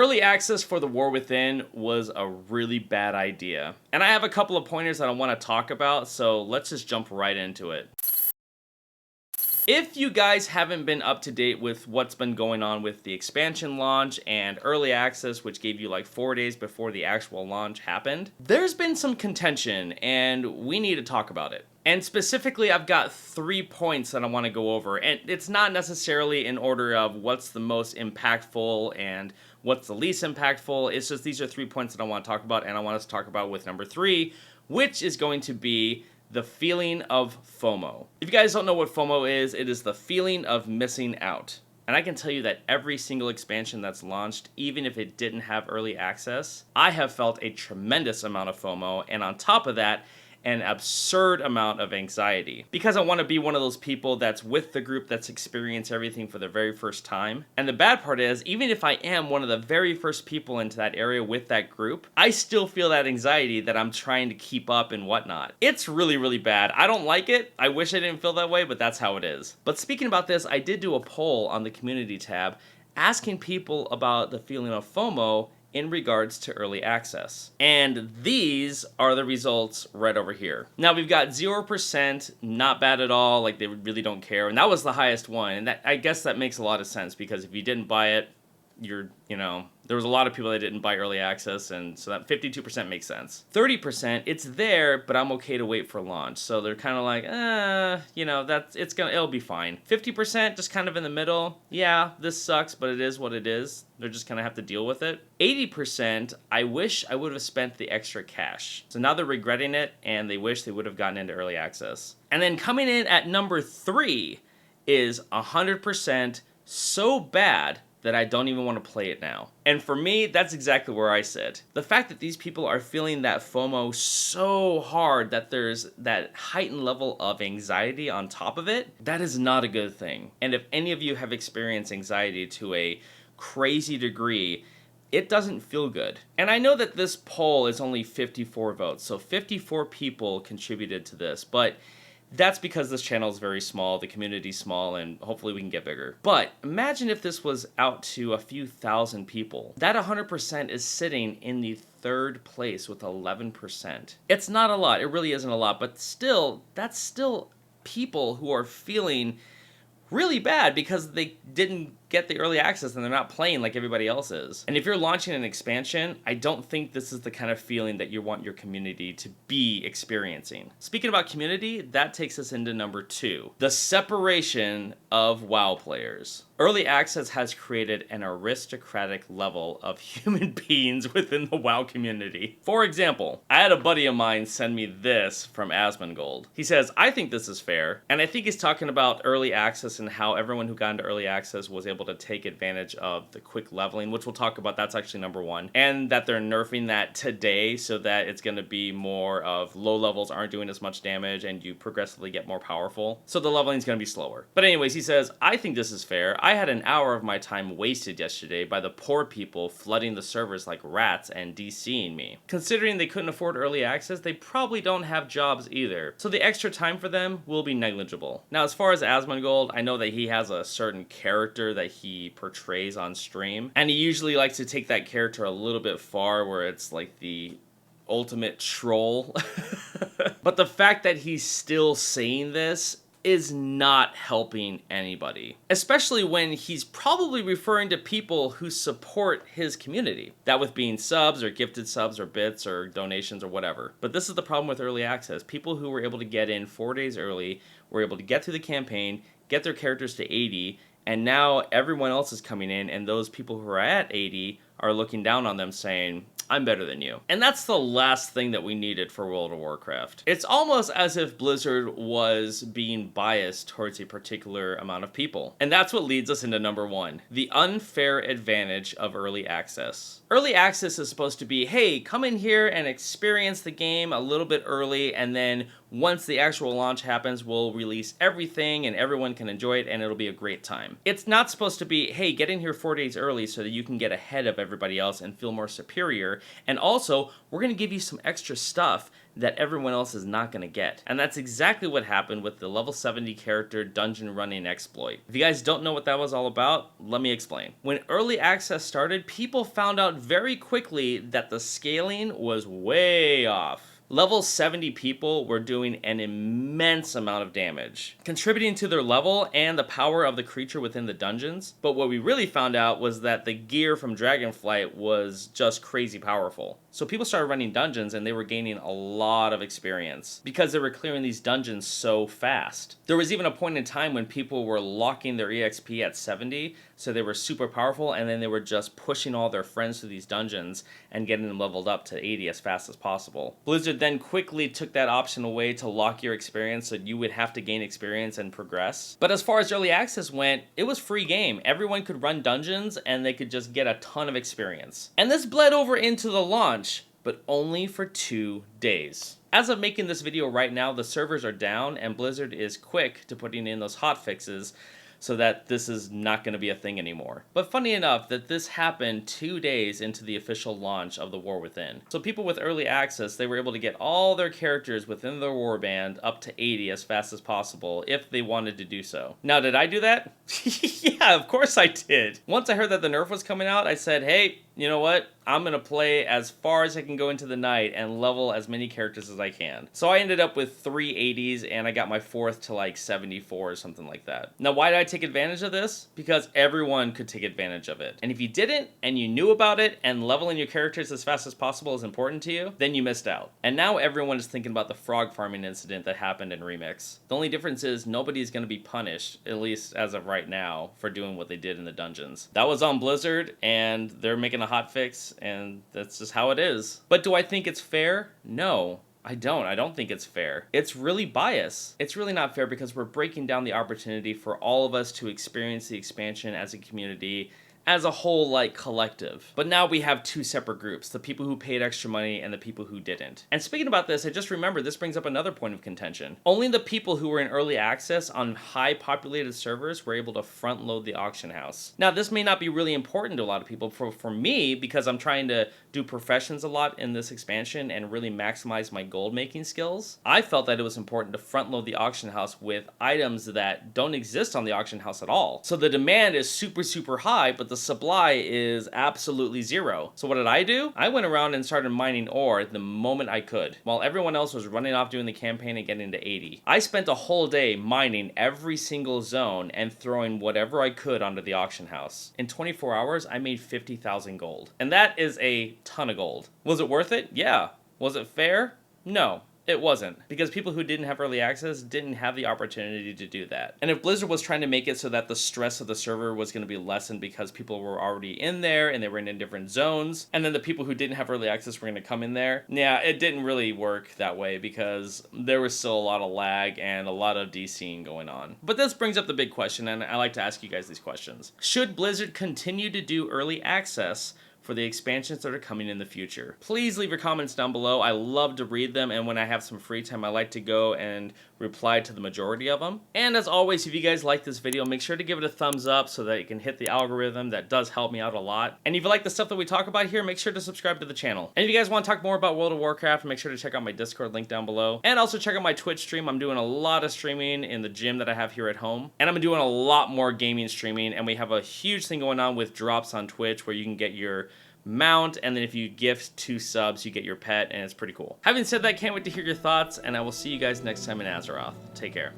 Early access for The War Within was a really bad idea. And I have a couple of pointers that I want to talk about, so let's just jump right into it. If you guys haven't been up to date with what's been going on with the expansion launch and early access, which gave you like 4 days before the actual launch happened, there's been some contention and we need to talk about it. And specifically, I've got 3 points that I want to go over, and it's not necessarily in order of what's the most impactful and what's the least impactful. It's just these are 3 points that I want to talk about, and I want us to talk about with number 3, which is going to be the feeling of FOMO. If you guys don't know what FOMO is, it is the feeling of missing out. And I can tell you that every single expansion that's launched, even if it didn't have early access, I have felt a tremendous amount of FOMO, and on top of that, an absurd amount of anxiety. Because I want to be one of those people that's with the group that's experienced everything for the very first time. And the bad part is, even if I am one of the very first people into that area with that group, I still feel that anxiety that I'm trying to keep up and whatnot. It's really, really bad. I don't like it. I wish I didn't feel that way, but that's how it is. But speaking about this, I did do a poll on the community tab asking people about the feeling of FOMO in regards to early access. And these are the results right over here. Now we've got 0%, not bad at all, like they really don't care, and that was the highest one, and that, I guess that makes a lot of sense, because if you didn't buy it, there was a lot of people that didn't buy early access, and so that 52% makes sense. 30%, it's there, but I'm okay to wait for launch. So they're kind of like, it'll be fine. 50%, just kind of in the middle. Yeah, this sucks, but it is what it is. They're just gonna have to deal with it. 80%, I wish I would have spent the extra cash. So now they're regretting it, and they wish they would have gotten into early access. And then coming in at number 3 is 100% so bad that I don't even want to play it now. And for me, that's exactly where I sit. The fact that these people are feeling that FOMO so hard that there's that heightened level of anxiety on top of it, that is not a good thing. And if any of you have experienced anxiety to a crazy degree, it doesn't feel good. And I know that this poll is only 54 votes, so 54 people contributed to this, but that's because this channel is very small, the community's small, and hopefully we can get bigger. But imagine if this was out to a few thousand people. That 100% is sitting in the 3rd place with 11%. It's not a lot, it really isn't a lot, but still, that's still people who are feeling really bad because they didn't get the early access and they're not playing like everybody else is. And if you're launching an expansion, I don't think this is the kind of feeling that you want your community to be experiencing. Speaking about community, that takes us into number 2, the separation of WoW players. Early access has created an aristocratic level of human beings within the WoW community. For example, I had a buddy of mine send me this from Asmongold. He says, I think this is fair, and I think he's talking about early access and how everyone who got into early access was able to take advantage of the quick leveling, which we'll talk about. That's actually number 1, and that they're nerfing that today so that it's going to be more of low levels aren't doing as much damage and you progressively get more powerful, so the leveling is going to be slower. But anyways, he says, I think this is fair. I had an hour of my time wasted yesterday by the poor people flooding the servers like rats and DCing me. Considering they couldn't afford early access, they probably don't have jobs either, so the extra time for them will be negligible. Now, as far as Asmongold, I know that he has a certain character that he portrays on stream, and he usually likes to take that character a little bit far where it's like the ultimate troll. But the fact that he's still saying this is not helping anybody, especially when he's probably referring to people who support his community, that with being subs or gifted subs or bits or donations or whatever. But this is the problem with early access. People who were able to get in 4 days early were able to get through the campaign, get their characters to 80, and now everyone else is coming in, and those people who are at 80 are looking down on them saying, I'm better than you. And that's the last thing that we needed for World of Warcraft. It's almost as if Blizzard was being biased towards a particular amount of people. And that's what leads us into number 1, the unfair advantage of early access. Early access is supposed to be, hey, come in here and experience the game a little bit early, and then once the actual launch happens, we'll release everything and everyone can enjoy it and it'll be a great time. It's not supposed to be, hey, get in here 4 days early so that you can get ahead of everybody else and feel more superior. And also, we're going to give you some extra stuff that everyone else is not going to get. And that's exactly what happened with the level 70 character dungeon running exploit. If you guys don't know what that was all about, let me explain. When early access started, people found out very quickly that the scaling was way off. Level 70 people were doing an immense amount of damage, contributing to their level and the power of the creature within the dungeons. But what we really found out was that the gear from Dragonflight was just crazy powerful. So people started running dungeons and they were gaining a lot of experience because they were clearing these dungeons so fast. There was even a point in time when people were locking their EXP at 70, so they were super powerful, and then they were just pushing all their friends through these dungeons and getting them leveled up to 80 as fast as possible. Blizzard then quickly took that option away to lock your experience, so you would have to gain experience and progress. But as far as early access went, it was free game. Everyone could run dungeons and they could just get a ton of experience. And this bled over into the launch, but only for 2 days. As of making this video right now, the servers are down and Blizzard is quick to putting in those hotfixes so that this is not going to be a thing anymore. But funny enough that this happened 2 days into the official launch of the War Within. So people with early access, they were able to get all their characters within their warband up to 80 as fast as possible if they wanted to do so. Now, did I do that? Yeah, of course I did. Once I heard that the nerf was coming out, I said, hey, you know what? I'm going to play as far as I can go into the night and level as many characters as I can. So I ended up with 3 80s and I got my 4th to like 74 or something like that. Now, why did I take advantage of this? Because everyone could take advantage of it. And if you didn't and you knew about it and leveling your characters as fast as possible is important to you, then you missed out. And now everyone is thinking about the frog farming incident that happened in Remix. The only difference is nobody's going to be punished, at least as of right now, for doing what they did in the dungeons. That was on Blizzard and they're making a hotfix, and that's just how it is. But do I think it's fair? No. I don't think it's fair. It's really biased. It's really not fair because we're breaking down the opportunity for all of us to experience the expansion as a community, as a whole, like, collective. But now we have 2 separate groups, the people who paid extra money and the people who didn't. And speaking about this, I just remembered this brings up another point of contention. Only the people who were in early access on high populated servers were able to front load the auction house. Now, this may not be really important to a lot of people. For me, because I'm trying to do professions a lot in this expansion and really maximize my gold making skills, I felt that it was important to front load the auction house with items that don't exist on the auction house at all. So the demand is super, super high, but the supply is absolutely 0. So what did I do? I went around and started mining ore the moment I could, while everyone else was running off doing the campaign and getting to 80. I spent a whole day mining every single zone and throwing whatever I could onto the auction house. In 24 hours, I made 50,000 gold. And that is a ton of gold. Was it worth it? Yeah. Was it fair? No. It wasn't, because people who didn't have early access didn't have the opportunity to do that. And if Blizzard was trying to make it so that the stress of the server was going to be lessened because people were already in there and they were in different zones, and then the people who didn't have early access were going to come in there, yeah, it didn't really work that way because there was still a lot of lag and a lot of DCing going on. But this brings up the big question, and I like to ask you guys these questions. Should Blizzard continue to do early access for the expansions that are coming in the future? Please leave your comments down below. I love to read them, and when I have some free time, I like to go and reply to the majority of them. And as always, if you guys like this video, make sure to give it a thumbs up so that it can hit the algorithm. That does help me out a lot. And if you like the stuff that we talk about here, make sure to subscribe to the channel. And if you guys want to talk more about World of Warcraft, make sure to check out my Discord link down below. And also check out my Twitch stream. I'm doing a lot of streaming in the gym that I have here at home. And I'm doing a lot more gaming streaming, and we have a huge thing going on with drops on Twitch where you can get your mount, and then if you gift 2 subs, you get your pet, and it's pretty cool. Having said that, can't wait to hear your thoughts, and I will see you guys next time in Azeroth. Take care.